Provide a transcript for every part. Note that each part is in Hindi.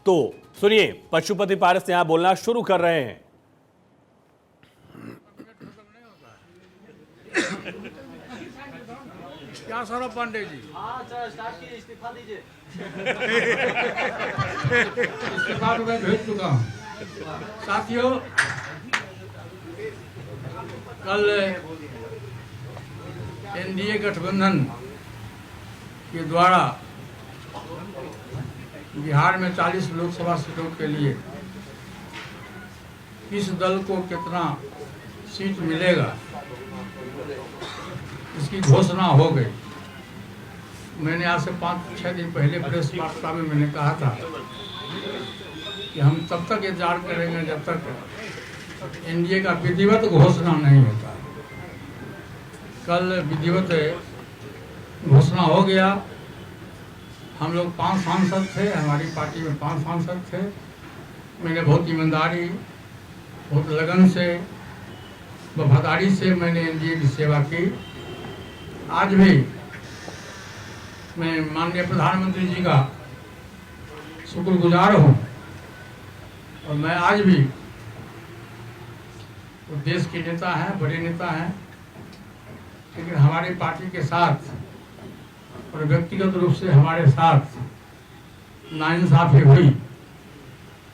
तो सुनिए, पशुपति पारस यहां बोलना शुरू कर रहे हैं। क्या सौरभ पांडे जी? स्टार्ट कीजिए, इस्तीफा दीजिए। इस्तीफा तो मैं भेज चुका हूँ। साथियों, कल एनडीए गठबंधन के द्वारा बिहार में 40 लोकसभा सीटों के लिए किस दल को कितना सीट मिलेगा इसकी घोषणा हो गई। मैंने आज से 5-6 दिन पहले प्रेस वार्ता में मैंने कहा था कि हम तब तक इंतजार करेंगे जब तक एनडीए का विधिवत घोषणा नहीं होता। कल विधिवत घोषणा हो गया। हम लोग 5 सांसद थे, हमारी पार्टी में 5 सांसद थे। मैंने बहुत ईमानदारी, बहुत लगन से, वफादारी से मैंने एनडीए की सेवा की। आज भी मैं माननीय प्रधानमंत्री जी का शुक्रगुजार हूँ और मैं आज भी वो देश के नेता हैं, बड़े नेता हैं, लेकिन हमारी पार्टी के साथ और व्यक्तिगत रूप से हमारे साथ नाइंसाफी हुई।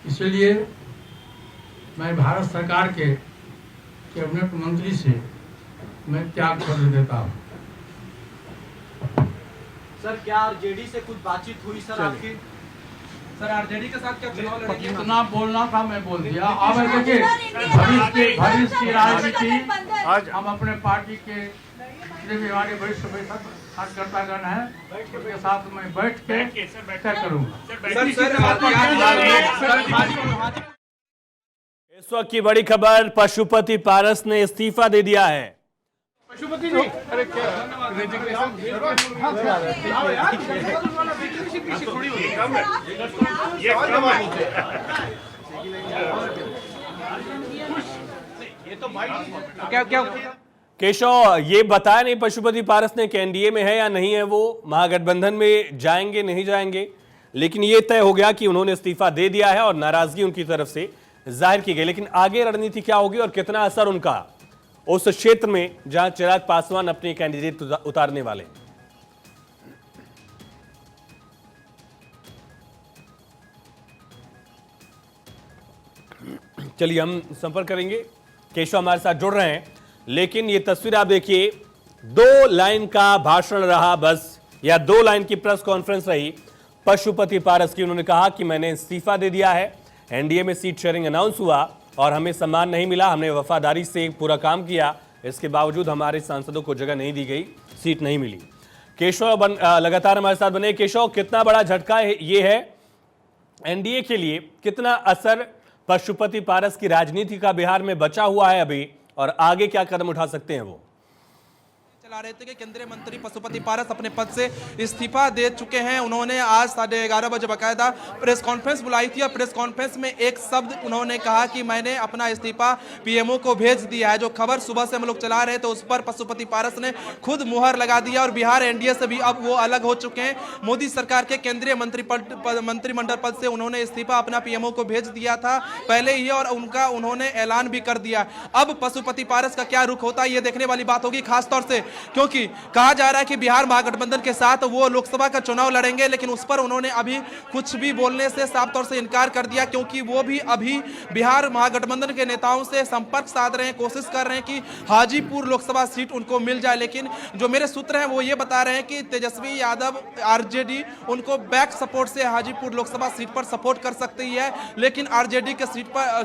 इसलिए मैं भारत सरकार के कैबिनेट मंत्री से मैं त्याग पत्र देता हूँ। सर, क्या आरजेडी से कुछ बातचीत हुई सर आपकी? सर, आरजेडी के साथ क्या चुनाव लड़ेंगे? इतना बोलना था, मैं बोल दिया। अब देखिए, भविष्य की राजनीति आज हम अपने पार्टी के जितने भी हमारे वरिष्ठ कार्यकर्तागण हैं उनके साथ मैं बैठ के तय करूँगा। इस वक्त की बड़ी खबर, पशुपति पारस ने इस्तीफा दे दिया है। पशुपति जी, अरे क्या केशव, ये बताया नहीं पशुपति पारस ने कि एनडीए में है या नहीं है, वो महागठबंधन में जाएंगे नहीं जाएंगे, लेकिन ये तय हो गया कि उन्होंने इस्तीफा दे दिया है और नाराजगी उनकी तरफ से जाहिर की गई। लेकिन आगे रणनीति क्या होगी और कितना असर उनका उस क्षेत्र में जहां चिराग पासवान अपने कैंडिडेट उतारने वाले। चलिए हम संपर्क करेंगे, केशव हमारे साथ जुड़ रहे हैं। लेकिन ये तस्वीर आप देखिए, 2 लाइन का भाषण रहा बस, या 2 लाइन की प्रेस कॉन्फ्रेंस रही पशुपति पारस की। उन्होंने कहा कि मैंने इस्तीफा दे दिया है, एनडीए में सीट शेयरिंग अनाउंस हुआ और हमें सम्मान नहीं मिला, हमने वफादारी से पूरा काम किया, इसके बावजूद हमारे सांसदों को जगह नहीं दी गई, सीट नहीं मिली। केशव लगातार हमारे साथ बने। केशव, कितना बड़ा झटका ये है एनडीए के लिए, कितना असर पशुपति पारस की राजनीति का बिहार में बचा हुआ है अभी, और आगे क्या कदम उठा सकते हैं वो? चला रहे थे कि केंद्रीय मंत्री पशुपति पारस अपने पद से इस्तीफा दे चुके हैं। उन्होंने आज 11:30 बजे बाकायदा प्रेस कॉन्फ्रेंस बुलाई थी और प्रेस कॉन्फ्रेंस में एक शब्द उन्होंने कहा कि मैंने अपना इस्तीफा पीएमओ को भेज दिया है। जो खबर सुबह से हम लोग चला रहे थे उस पर पशुपति पारस ने खुद मुहर लगा दिया और बिहार एनडीए से भी अब वो अलग हो चुके हैं। मोदी सरकार के केंद्रीय मंत्रिमंडल पद से उन्होंने इस्तीफा अपना पीएमओ को भेज दिया था पहले ही, और उन्होंने ऐलान भी कर दिया। अब पशुपति पारस का क्या रुख होता है ये देखने वाली बात होगी, खासतौर से क्योंकि कहा जा रहा है कि बिहार महागठबंधन के साथ वो लोकसभा का चुनाव लड़ेंगे, लेकिन उस पर उन्होंने अभी कुछ भी बोलने से साफ तौर से इनकार कर दिया, क्योंकि वो भी अभी बिहार महागठबंधन के नेताओं से संपर्क साध रहे हैं, कोशिश कर रहे हैं कि हाजीपुर लोकसभा सीट उनको मिल जाए। लेकिन जो मेरे सूत्र हैं वो ये बता रहे हैं कि तेजस्वी यादव आरजेडी उनको बैक सपोर्ट से हाजीपुर लोकसभा सीट पर सपोर्ट कर सकती है, लेकिन आरजेडी के सीट पर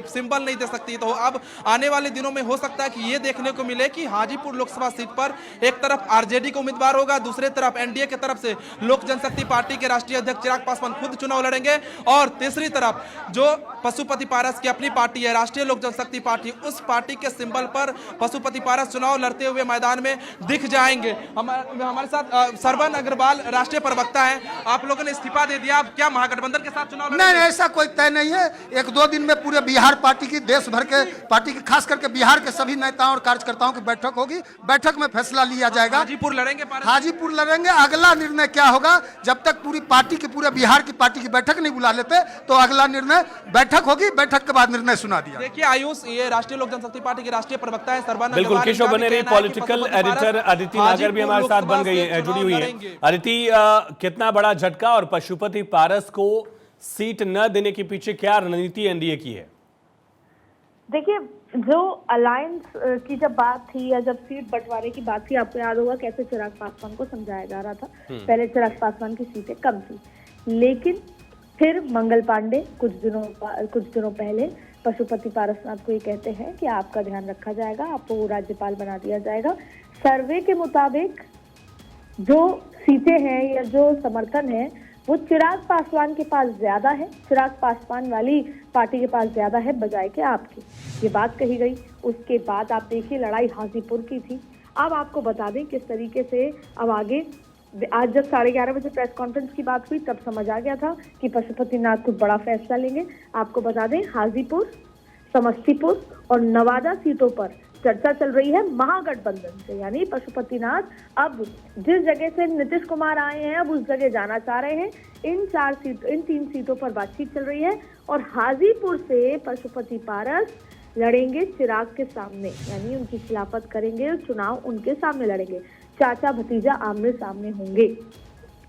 सिंबल नहीं दे सकती। तो अब आने वाले दिनों में हो सकता है कि ये देखने को मिले कि हाजीपुर लोकसभा सीट पर एक तरफ आरजेडी का उम्मीदवार होगा, दूसरी तरफ एनडीए की तरफ से लोक जनशक्ति पार्टी के राष्ट्रीय अध्यक्ष चिराग पासवान खुद चुनाव लड़ेंगे, और तीसरी तरफ जो पशुपति पारस की अपनी पार्टी है राष्ट्रीय लोक जनशक्ति पार्टी, उस पार्टी के सिंबल पर पशुपति पारस चुनाव लड़ते हुए मैदान में दिख जाएंगे। हमारे साथ सरवन अग्रवाल राष्ट्रीय प्रवक्ता है। आप लोगों ने इस्तीफा दे दिया, आप क्या महागठबंधन के साथ चुनाव लड़ेंगे? नहीं, ऐसा कोई तय नहीं है। 1-2 दिन में पूरे बिहार पार्टी की, देश भर के पार्टी की, खास करके बिहार के सभी नेताओं और कार्यकर्ताओं की बैठक होगी। बैठक में फैसला लिया जाएगा। हाजीपुर लड़ेंगे पारस? हाजीपुर लड़ेंगे। अगला निर्णय क्या होगा, जब तक पूरी पार्टी की, पूरे बिहार की पार्टी की बैठक नहीं बुला लेते तो अगला निर्णय बैठक होगी, बैठक के बाद निर्णय सुना दिया। देखिए आयुष, ये राष्ट्रीय लोक जनशक्ति पार्टी के राष्ट्रीय प्रवक्ता है सर्बानंद बिल्कुल, अग्रवाल, केशव इनका भी बनेरी कहना है कि पॉलिटिकल पशुपति एडिटर पारस अदिति नागर भी हमारे साथ बन गई है, लोकसभा जुड़ी से हुई है। लड़ेंगे। अदिति, कितना बड़ा झटका और पशुपति पारस को सीट न देने के पीछे क्या रणनीति एनडीए की है? देखिए, जो अलायंस की जब बात थी या जब सीट बंटवारे की बात थी, आपको याद होगा कैसे चिराग पासवान को समझाया जा रहा था। पहले चिराग पासवान की सीटें कम थी, लेकिन फिर मंगल पांडे कुछ दिनों पहले पशुपति पारसनाथ को ये कहते हैं कि आपका ध्यान रखा जाएगा, आपको राज्यपाल बना दिया जाएगा। सर्वे के मुताबिक जो सीटें हैं या जो समर्थन है वो चिराग पासवान के पास ज्यादा है, चिराग पासवान वाली पार्टी के पास ज्यादा है बजाय के आपके। ये बात कही गई। उसके बाद आप देखिए लड़ाई हाजीपुर की थी। अब आपको बता दें किस तरीके से अब आगे, आज जब 11:30 बजे प्रेस कॉन्फ्रेंस की बात हुई तब समझ आ गया था कि पशुपति नाथ कुछ बड़ा फैसला लेंगे। आपको बता दें हाजीपुर, समस्तीपुर और नवादा सीटों पर चर्चा चल रही है महागठबंधन से, यानी पशुपतिनाथ अब जिस जगह से नीतीश कुमार आए हैं अब उस जगह जाना चाह रहे हैं। इन 3 सीटों पर बातचीत चल रही है और हाजीपुर से पशुपति पारस लड़ेंगे चिराग के सामने, यानी उनकी खिलाफत करेंगे और चुनाव उनके सामने लड़ेंगे। चाचा भतीजा आमने सामने होंगे।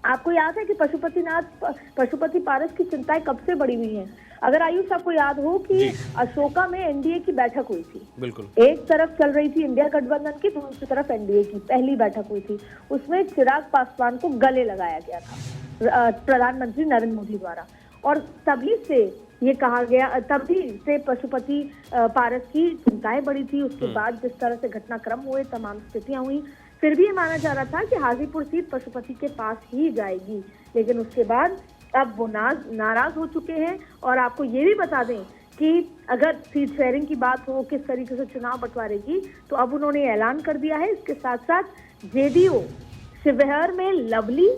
आपको याद है कि पशुपति पारस की चिंताएं कब से बढ़ी हुई हैं। अगर आयुष आपको याद हो कि अशोका में एनडीए की बैठक हुई थी, बिल्कुल एक तरफ चल रही थी इंडिया गठबंधन की, दूसरी तरफ एनडीए की पहली बैठक हुई थी। उसमें चिराग पासवान को गले लगाया गया था प्रधानमंत्री नरेंद्र मोदी द्वारा, और तभी से ये कहा गया, तभी से पशुपति पारस की चिंताएं बढ़ी थी। उसके बाद जिस तरह से घटनाक्रम हुए, तमाम स्थितियां हुई, फिर भी ये माना जा रहा था कि हाजीपुर सीट पशुपति के पास ही जाएगी। लेकिन उसके बाद अब वो नाराज हो चुके हैं। और आपको ये भी बता दें कि अगर सीट शेयरिंग की बात हो, किस तरीके से चुनाव बंटवारे की, तो अब उन्होंने ऐलान कर दिया है। इसके साथ साथ जेडीयू शिवहर में लवली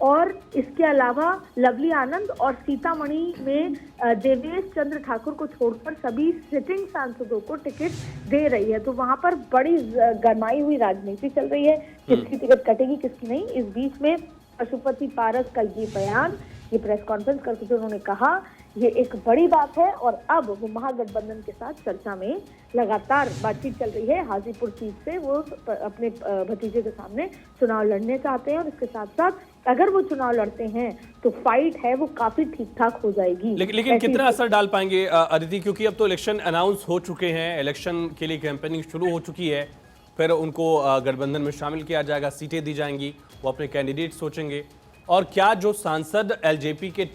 और इसके अलावा लवली आनंद और सीतामढ़ी में देवेश चंद्र ठाकुर को छोड़कर सभी सिटिंग सांसदों को टिकट दे रही है। तो वहां पर बड़ी गरमाई हुई राजनीति चल रही है, किसकी टिकट कटेगी किसकी नहीं। इस बीच में पशुपति पारस का ये बयान, ये प्रेस कॉन्फ्रेंस करके जो उन्होंने कहा, ये एक बड़ी बात है। और अब वो महागठबंधन के साथ चर्चा में लगातार बातचीत चल रही है। हाजीपुर सीट से वो अपने भतीजे के सामने चुनाव लड़ने चाहते हैं और इसके साथ साथ अगर वो चुनाव लड़ते हैं तो फाइट है वो काफी ठीक ठाक हो जाएगी। लेकिन कितना असर डाल पाएंगे अदिति, क्योंकि अब तो इलेक्शन अनाउंस हो चुके हैं, इलेक्शन के लिए कैंपेनिंग शुरू हो चुकी है, फिर उनको गठबंधन में शामिल किया जाएगा, सीटें दी जाएंगी, वो अपने कैंडिडेट सोचेंगे। और क्या जो सांसद एलजेपी के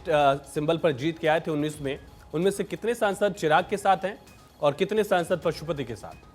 सिंबल पर जीत के आए थे 19 में, उनमें से कितने सांसद चिराग के साथ हैं और कितने सांसद पशुपति के साथ?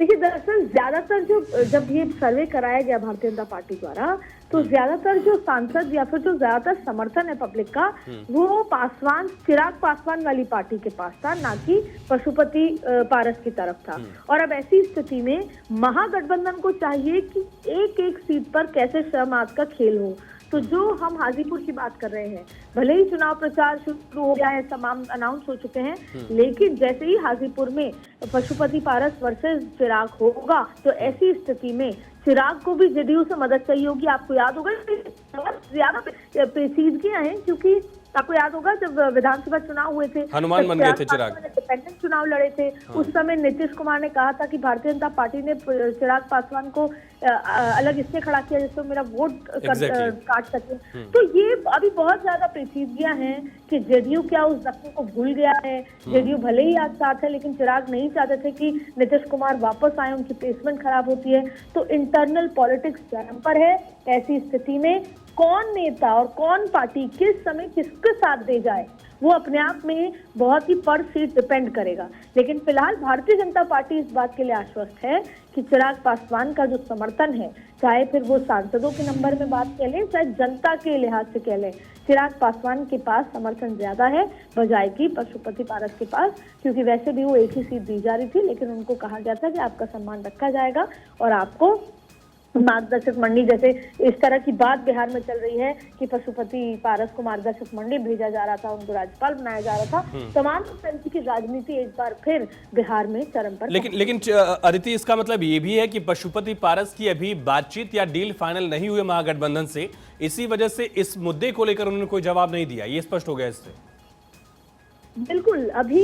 देखिए, दरअसल ज्यादातर जब ये सर्वे कराया गया भारतीय जनता पार्टी द्वारा, तो ज्यादातर जो सांसद या फिर जो ज्यादातर समर्थन है पब्लिक का, वो चिराग पासवान वाली पार्टी के पास था, ना कि पशुपति पारस की तरफ था। और अब ऐसी स्थिति में महागठबंधन को चाहिए कि एक एक सीट पर कैसे शर्मात का खेल हो। तो जो हम हाजीपुर की बात कर रहे हैं, भले ही चुनाव प्रचार शुरू हो गया है, तमाम अनाउंस हो चुके हैं, लेकिन जैसे ही हाजीपुर में पशुपति पारस वर्सेस चिराग होगा, तो ऐसी स्थिति में चिराग को भी जेडीयू से मदद चाहिए होगी। आपको याद होगा ज्यादा पेचीदगियां हैं, क्योंकि आपको याद होगा जब विधानसभा चुनाव हुए थे, हनुमान बन गए थे चिराग, इंडिपेंडेंट चुनाव लड़े थे। उस समय नीतीश कुमार ने कहा था कि भारतीय जनता पार्टी ने चिराग पासवान को अलग इससे खड़ा किया जिससे मेरा वोट काट सके। तो ये अभी बहुत ज्यादा पेचीदगियां हैं कि जेडीयू क्या उस जख्म को भूल गया है। जेडीयू भले ही आज साथ है, लेकिन चिराग नहीं चाहते थे कि नीतीश कुमार वापस आए, उनकी प्लेसमेंट खराब होती है। तो इंटरनल पॉलिटिक्स चरम पर है। ऐसी स्थिति में कौन नेता और कौन पार्टी किस समय किसके साथ दे जाए, वो अपने आप में बहुत ही पर सीट डिपेंड करेगा। लेकिन फिलहाल भारतीय जनता पार्टी इस बात के लिए आश्वस्त है कि चिराग पासवान का जो समर्थन है, चाहे फिर वो सांसदों के नंबर में बात कह लें, चाहे जनता के लिहाज से कह लें, चिराग पासवान के पास समर्थन ज्यादा है बजाय की पशुपति पारस के पास। क्योंकि वैसे भी वो एक ही सीट दी जा रही थी, लेकिन उनको कहा गया था कि आपका सम्मान रखा जाएगा और आपको मार्गदर्शक मंडी, जैसे इस तरह की बात बिहार में चल रही है कि पशुपति पारस को मार्गदर्शक मंडी भेजा जा रहा था, उनको राज्यपाल बनाया जा रहा था। तमाम तरह की राजनीति एक बार फिर बिहार में चरम पर। लेकिन अदिति, इसका मतलब ये भी है कि पशुपति पारस की अभी बातचीत या डील फाइनल नहीं हुई महागठबंधन से, इसी वजह से इस मुद्दे को लेकर उन्होंने कोई जवाब नहीं दिया, ये स्पष्ट हो गया इससे। बिल्कुल, अभी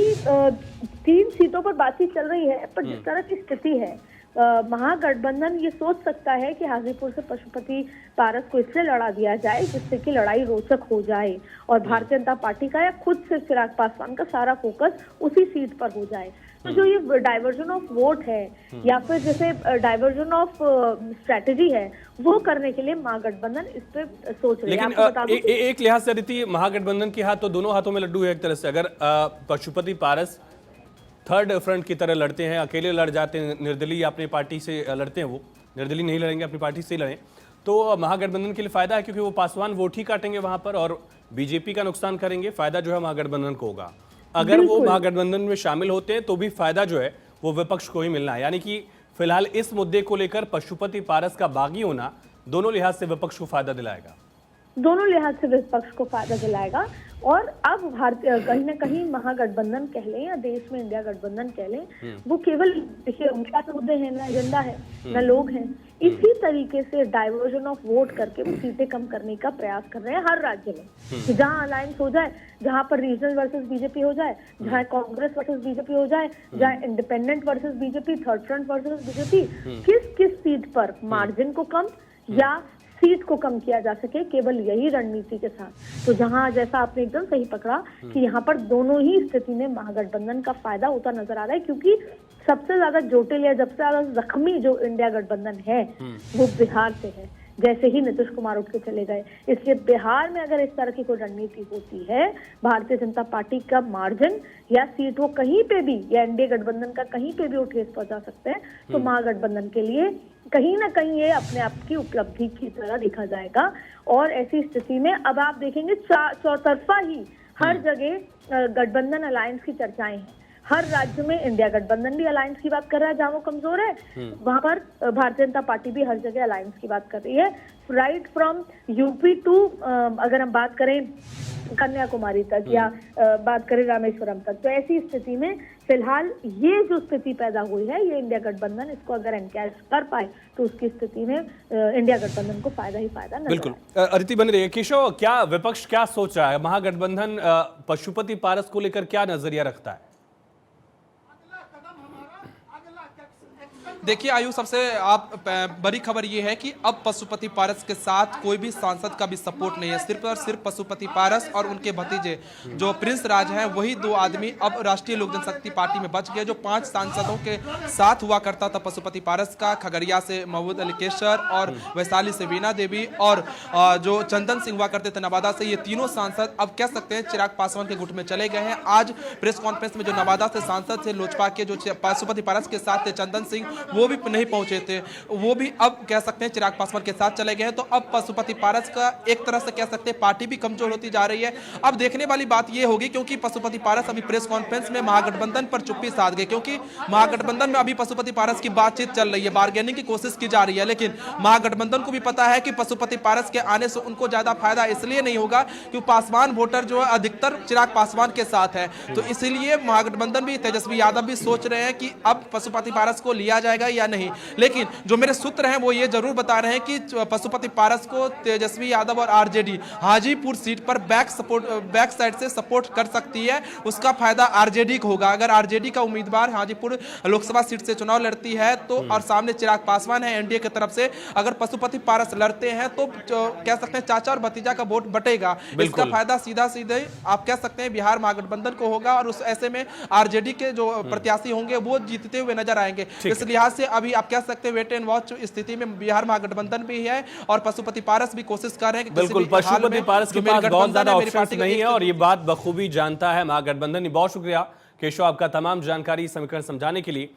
3 सीटों पर बातचीत चल रही है, पर जिस तरह की स्थिति है महागठबंधन ये सोच सकता है कि हाजीपुर से पशुपति पारस को इससे लड़ा दिया जाए जिससे कि लड़ाई रोचक हो जाए और भारतीय जनता पार्टी का या खुद से चिराग पासवान का सारा फोकस उसी सीट पर हो जाए। तो जो ये डाइवर्जन ऑफ वोट है या फिर जैसे डाइवर्जन ऑफ स्ट्रेटेजी है, वो करने के लिए महागठबंधन इस पे सोच रही है। लेकिन एक लिहाज से अदिति, महागठबंधन के हाथ तो दोनों हाथों में लड्डू है एक तरह से। अगर पशुपति पारस थर्ड फ्रंट की तरह लड़ते हैं, अकेले लड़ जाते हैं, निर्दलीय अपनी पार्टी से लड़ते हैं, वो निर्दलीय नहीं लड़ेंगे, अपनी पार्टी से ही लड़ें, तो महागठबंधन के लिए फायदा है क्योंकि वो पासवान वोट ही काटेंगे वहां पर और बीजेपी का नुकसान करेंगे। फायदा जो है महागठबंधन को होगा। अगर वो महागठबंधन में शामिल होते हैं तो भी फायदा जो है वो विपक्ष को ही मिलना है। यानी कि फिलहाल इस मुद्दे को लेकर पशुपति पारस का बागी होना दोनों लिहाज से विपक्ष को फायदा दिलाएगा। दोनों लिहाज से विपक्ष को फायदा दिलाएगा। और अब भारतीय कहीं ना कहीं महागठबंधन कह लें या देश में इंडिया गठबंधन कह लें, वो केवल देखिए उनका तो मुद्दे हैं ना, एजेंडा है ना, लोग हैं। इसी तरीके से डाइवर्जन ऑफ वोट करके वो सीटें कम करने का प्रयास कर रहे हैं हर राज्य में कि जहां अलायंस हो जाए, जहां पर रीजनल वर्सेस बीजेपी हो जाए, जहां कांग्रेस वर्सेस बीजेपी हो जाए, जहां independent versus BJP, third front versus BJP, किस किस सीट पर मार्जिन को कम या सीट को कम किया जा सके, केवल यही रणनीति के साथ। तो जहां जैसा आपने एकदम सही पकड़ा कि यहाँ पर दोनों ही स्थिति में महागठबंधन का फायदा होता नजर आ रहा है, क्योंकि सबसे ज्यादा जोटिल या सबसे ज्यादा जख्मी जो इंडिया गठबंधन है वो बिहार से है, जैसे ही नीतीश कुमार उठ के चले गए। इसलिए बिहार में अगर इस तरह की कोई रणनीति होती है, भारतीय जनता पार्टी का मार्जिन या सीट वो कहीं पे भी या एनडीए गठबंधन का कहीं पे भी वो ठेस पहुंचा सकते हैं, तो महागठबंधन के लिए कहीं ना कहीं ये अपने आप की उपलब्धि की तरह देखा जाएगा। और ऐसी स्थिति में अब आप देखेंगे चौतरफा ही हर जगह गठबंधन अलायंस की चर्चाएं हैं। हर राज्य में इंडिया गठबंधन भी अलायंस की बात कर रहा है, जहां वो कमजोर है वहां पर भारतीय जनता पार्टी भी हर जगह अलायंस की बात कर रही है। राइट फ्रॉम यूपी टू अगर हम बात करें कन्याकुमारी तक या बात करें रामेश्वरम तक, तो ऐसी स्थिति में फिलहाल ये जो स्थिति पैदा हुई है, ये इंडिया गठबंधन इसको अगर एनकैश कर पाए तो उसकी स्थिति में इंडिया गठबंधन को फायदा ही फायदा नजर बिल्कुल। अदिति बन रही है। केशव, क्या विपक्ष क्या सोच रहा है? महागठबंधन पशुपति पारस को लेकर क्या नजरिया रखता है? देखिए आयु, सबसे आप बड़ी खबर ये है कि अब पशुपति पारस के साथ कोई भी सांसद का भी सपोर्ट नहीं है। सिर्फ और सिर्फ पशुपति पारस और उनके भतीजे जो प्रिंस राज हैं, वही 2 आदमी अब राष्ट्रीय लोक जनशक्ति पार्टी में बच गए। जो 5 सांसदों के साथ हुआ करता था पशुपति पारस का, खगड़िया से महमूद अली केसर और वैशाली से वीणा देवी और जो चंदन सिंह हुआ करते थे नवादा से, ये तीनों सांसद अब कह सकते हैं चिराग पासवान के गुट में चले गए हैं। आज प्रेस कॉन्फ्रेंस में जो नवादा से सांसद थे लोजपा के, जो पशुपति पारस के साथ थे चंदन सिंह, वो भी नहीं पहुंचे थे, वो भी अब कह सकते हैं चिराग पासवान के साथ चले गए हैं। तो अब पशुपति पारस का एक तरह से कह सकते हैं पार्टी भी कमजोर होती जा रही है। अब देखने वाली बात ये होगी, क्योंकि पशुपति पारस अभी प्रेस कॉन्फ्रेंस में महागठबंधन पर चुप्पी साध गए, क्योंकि महागठबंधन में अभी पशुपति पारस की बातचीत चल रही है, बार्गेनिंग की कोशिश की जा रही है। लेकिन महागठबंधन को भी पता है कि पशुपति पारस के आने से उनको ज्यादा फायदा इसलिए नहीं होगा क्योंकि पासवान वोटर जो है अधिकतर चिराग पासवान के साथ है। तो इसीलिए महागठबंधन भी, तेजस्वी यादव भी सोच रहे हैं कि अब पशुपति पारस को लिया जाएगा या नहीं। लेकिन जो मेरे सूत्र हैं वो ये जरूर बता रहे हैं कि पशुपति पारस को तेजस्वी यादव और आरजेडी हाजीपुर सीट पर बैक साइड से सपोर्ट कर सकती है। उसका फायदा आरजेडी को होगा। अगर आरजेडी का उम्मीदवार हाजीपुर लोकसभा सीट से चुनाव लड़ती है तो, और सामने चिराग पासवान है एनडीए की तरफ से, अगर पशुपति पारस लड़ते हैं तो कह सकते हैं चाचा और भतीजा का वोट बटेगा। इसका फायदा सीधा सीधे आप कह सकते हैं बिहार महागठबंधन को होगा और उस ऐसे में आरजेडी के जो प्रत्याशी होंगे वो जीतते हुए नजर आएंगे। इस लिहाज से अभी आप कह सकते हैं वेट एंड वॉच स्थिति में बिहार महागठबंधन भी है और पशुपति पारस भी कोशिश कर रहे हैं कि बिल्कुल पशुपति पारस के पास बहुत ज्यादा ऑप्शंस नहीं है और ये बात बखूबी जानता है महागठबंधन। बहुत शुक्रिया केशव आपका तमाम जानकारी समीकरण समझाने के लिए।